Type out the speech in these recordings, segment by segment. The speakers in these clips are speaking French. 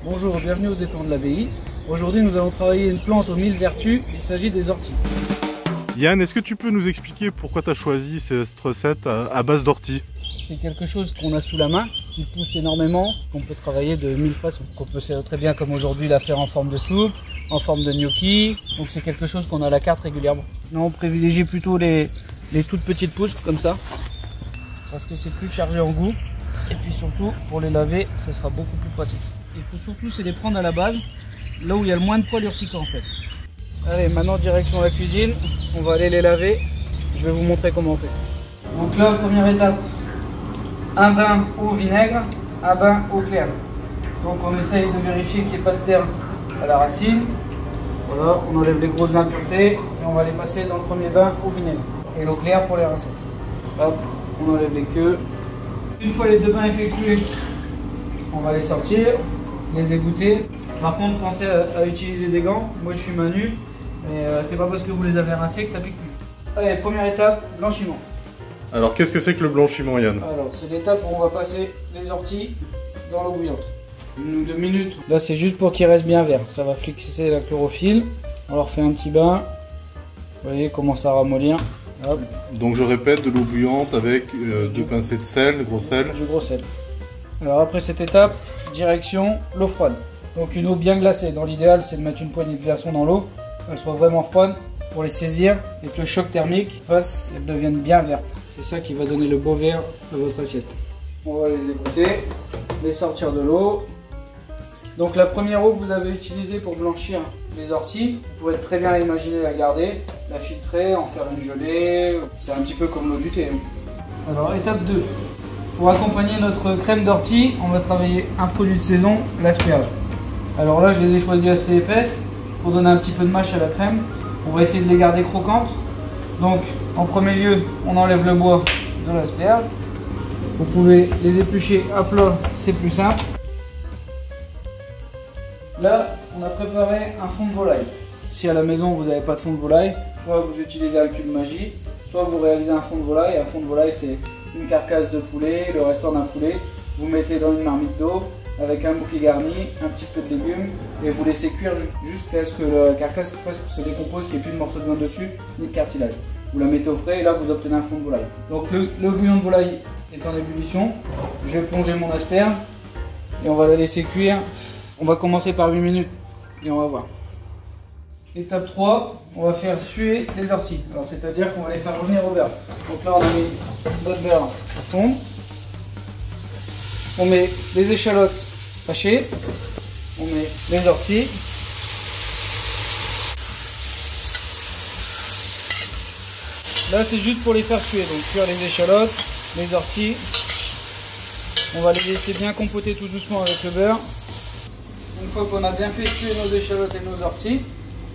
Bonjour, bienvenue aux étangs de l'abbaye. Aujourd'hui nous allons travailler une plante aux 1000 vertus, il s'agit des orties. Yann, est-ce que tu peux nous expliquer pourquoi tu as choisi cette recette à base d'ortie? C'est quelque chose qu'on a sous la main, qui pousse énormément, qu'on peut travailler de 1000 façons. Qu'on peut très bien comme aujourd'hui la faire en forme de soupe, en forme de gnocchi, donc c'est quelque chose qu'on a à la carte régulièrement. Non, on privilégie plutôt les toutes petites pousses comme ça, parce que c'est plus chargé en goût, et puis surtout pour les laver, ça sera beaucoup plus pratique. Il faut surtout c'est les prendre à la base, là où il y a le moins de poils urticants en fait. Allez, maintenant direction la cuisine, on va aller les laver, je vais vous montrer comment on fait. Donc là, première étape, un bain au vinaigre, un bain au clair. Donc on essaye de vérifier qu'il n'y ait pas de terre à la racine. Voilà, on enlève les grosses impuretés et on va les passer dans le premier bain au vinaigre. Et l'eau claire pour les racines. Hop, on enlève les queues. Une fois les deux bains effectués, on va les sortir, les égoutter. Par contre, pensez à utiliser des gants. Moi je suis main nue, mais c'est pas parce que vous les avez rincés que ça pique plus. Allez, première étape, blanchiment. Alors qu'est-ce que c'est que le blanchiment, Yann? Alors c'est l'étape où on va passer les orties dans l'eau bouillante. 1 ou 2 minutes. Là c'est juste pour qu'ils restent bien verts. Ça va fixer la chlorophylle. On leur fait un petit bain. Vous voyez comment ça ramollir. Hop. Donc je répète, de l'eau bouillante avec 2 pincées de sel, gros sel. Du gros sel. Alors après cette étape, direction l'eau froide. Donc une eau bien glacée. Dans l'idéal c'est de mettre une poignée de glaçons dans l'eau. Qu'elle soit vraiment froide pour les saisir et que le choc thermique fasse qu'elles deviennent bien vertes. C'est ça qui va donner le beau vert à votre assiette. On va les égoutter, les sortir de l'eau. Donc la première eau que vous avez utilisée pour blanchir les orties, vous pouvez très bien imaginer la garder, la filtrer, en faire une gelée. C'est un petit peu comme l'eau du thé. Alors étape 2. Pour accompagner notre crème d'ortie, on va travailler un produit de saison, l'asperge. Alors là je les ai choisis assez épaisses pour donner un petit peu de mâche à la crème. On va essayer de les garder croquantes. Donc en premier lieu, on enlève le bois de l'asperge. Vous pouvez les éplucher à plat, c'est plus simple. Là, on a préparé un fond de volaille. Si à la maison vous n'avez pas de fond de volaille, soit vous utilisez un cube magie, soit vous réalisez un fond de volaille. Un fond de volaille, c'est une carcasse de poulet, le restant d'un poulet. Vous mettez dans une marmite d'eau avec un bouquet garni, un petit peu de légumes et vous laissez cuire jusqu'à ce que la carcasse se décompose, qu'il n'y ait plus de morceaux de viande dessus, ni de cartilage. Vous la mettez au frais et là vous obtenez un fond de volaille. Donc le bouillon de volaille est en ébullition. Je vais plonger mon asperge et on va la laisser cuire. On va commencer par 8 minutes et on va voir. Étape 3, on va faire suer les orties. Alors c'est-à-dire qu'on va les faire revenir au beurre. Donc là on a mis notre beurre à fond. On met les échalotes hachées. On met les orties. Là c'est juste pour les faire suer, donc cuire les échalotes, les orties. On va les laisser bien compoter tout doucement avec le beurre. Une fois qu'on a bien fait cuire nos échalotes et nos orties,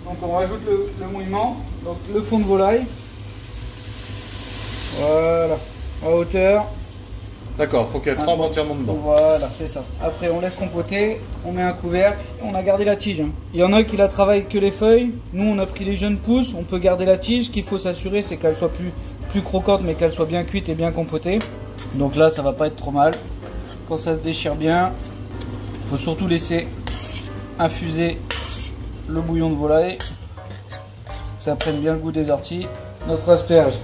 donc on rajoute le mouillement, donc le fond de volaille. Voilà, à hauteur. D'accord, il faut qu'elle trempe entièrement dedans. Voilà, c'est ça. Après on laisse compoter, on met un couvercle, on a gardé la tige. Il y en a qui la travaillent que les feuilles, nous on a pris les jeunes pousses, on peut garder la tige. Ce qu'il faut s'assurer c'est qu'elle soit plus croquante mais qu'elle soit bien cuite et bien compotée. Donc là ça va pas être trop mal. Quand ça se déchire bien, il faut surtout laisser infuser le bouillon de volaille, que ça prenne bien le goût des orties. Notre asperge,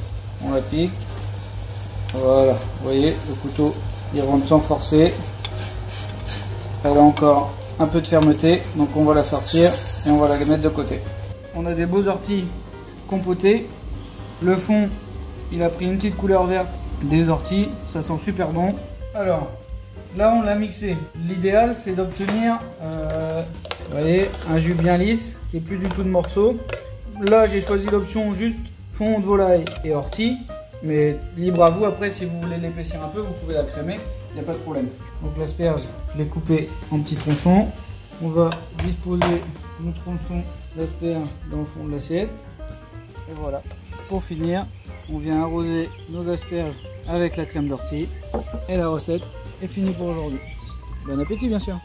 on la pique. Voilà, vous voyez, le couteau il rentre sans forcer. Elle a encore un peu de fermeté, donc on va la sortir et on va la mettre de côté. On a des beaux orties compotées. Le fond, il a pris une petite couleur verte des orties, ça sent super bon. Alors, là on l'a mixé. L'idéal c'est d'obtenir, vous voyez, un jus bien lisse, qui est plus du tout de morceaux. Là j'ai choisi l'option juste fond de volaille et ortie. Mais libre à vous, après si vous voulez l'épaissir un peu, vous pouvez la crémer, il n'y a pas de problème. Donc l'asperge, je l'ai coupé en petits tronçons. On va disposer nos tronçons d'asperge dans le fond de l'assiette. Et voilà, pour finir, on vient arroser nos asperges avec la crème d'ortie. Et la recette est finie pour aujourd'hui. Bon appétit bien sûr.